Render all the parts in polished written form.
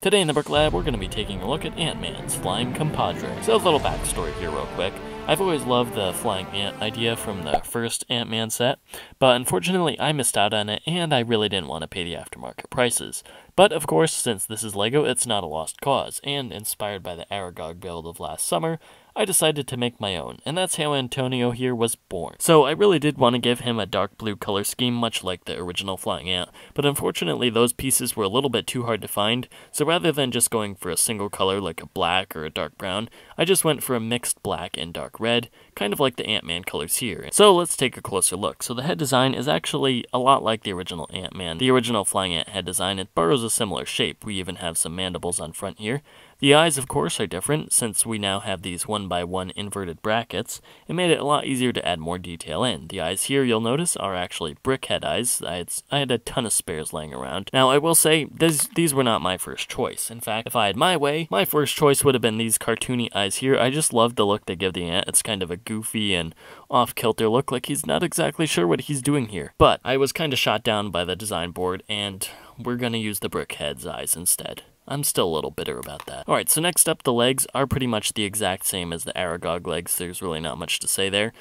Today in the Brick Lab, we're going to be taking a look at Ant-Man's Flying Compadre. So a little backstory here real quick. I've always loved the flying ant idea from the first Ant-Man set, but unfortunately I missed out on it and I really didn't want to pay the aftermarket prices. But of course, since this is LEGO, it's not a lost cause, and inspired by the Aragog build of last summer, I decided to make my own, and that's how Antonio here was born. So I really did want to give him a dark blue color scheme, much like the original flying ant, but unfortunately those pieces were a little bit too hard to find, so rather than just going for a single color like a black or a dark brown, I just went for a mixed black and dark red, kind of like the Ant-Man colors here. So let's take a closer look. So the head design is actually a lot like the original Ant-Man. The original flying ant head design, it borrows a similar shape. We even have some mandibles on front here. The eyes, of course, are different, since we now have these 1x1 inverted brackets. It made it a lot easier to add more detail in. The eyes here, you'll notice, are actually brickhead eyes. I had a ton of spares laying around. Now, I will say, these were not my first choice. In fact, if I had my way, my first choice would have been these cartoony eyes here. I just love the look they give the ant. It's kind of a goofy and off-kilter look, like he's not exactly sure what he's doing here. But I was kind of shot down by the design board, and we're gonna use the brickhead's eyes instead. I'm still a little bitter about that. Alright, so next up, the legs are pretty much the exact same as the Aragog legs. There's really not much to say there.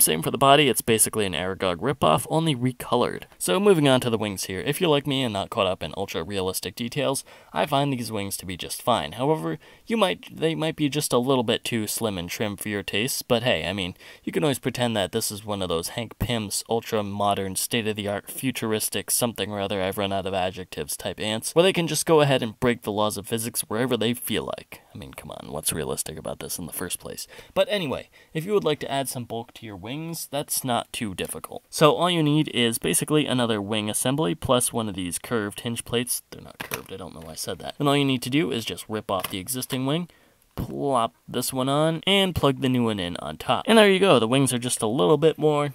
Same for the body, it's basically an Aragog ripoff, only recolored. So moving on to the wings here. If you're like me and not caught up in ultra-realistic details, I find these wings to be just fine. However, they might be just a little bit too slim and trim for your tastes, but hey, I mean, you can always pretend that this is one of those Hank Pym's ultra-modern, state-of-the-art, futuristic, something or other, I've run out of adjectives type ants, where they can just go ahead and break the laws of physics wherever they feel like. I mean, come on, what's realistic about this in the first place? But anyway, if you would like to add some bulk to your wings, that's not too difficult. So all you need is basically another wing assembly plus one of these curved hinge plates. They're not curved, I don't know why I said that. And all you need to do is just rip off the existing wing, plop this one on, and plug the new one in on top. And there you go, the wings are just a little bit more...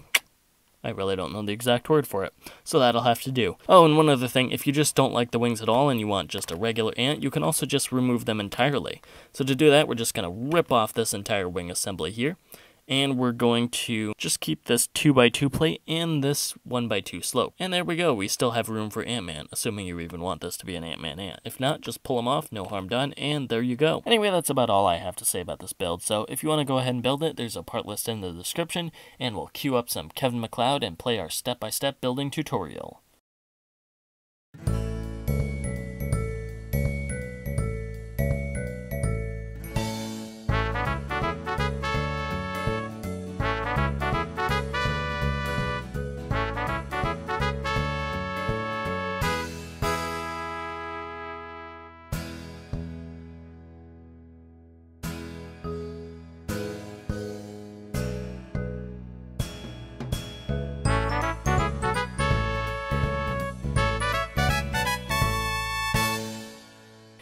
I really don't know the exact word for it, so that'll have to do. Oh, and one other thing, if you just don't like the wings at all and you want just a regular ant, you can also just remove them entirely. So to do that, we're just going to rip off this entire wing assembly here, and we're going to just keep this 2x2 plate and this 1x2 slope. And there we go, we still have room for Ant-Man, assuming you even want this to be an Ant-Man ant. If not, just pull them off, no harm done, and there you go. Anyway, that's about all I have to say about this build, so if you want to go ahead and build it, there's a part list in the description, and we'll queue up some Kevin MacLeod and play our step-by-step building tutorial.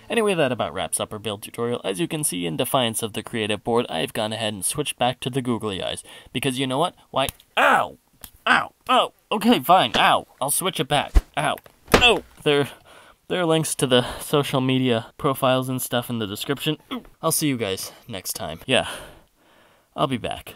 Anyway, that about wraps up our build tutorial. As you can see, in defiance of the creative board, I've gone ahead and switched back to the googly eyes. Because you know what? Why? Ow! Ow! Oh! Okay, fine. Ow! I'll switch it back. Ow! Oh! There are links to the social media profiles and stuff in the description. I'll see you guys next time. Yeah, I'll be back.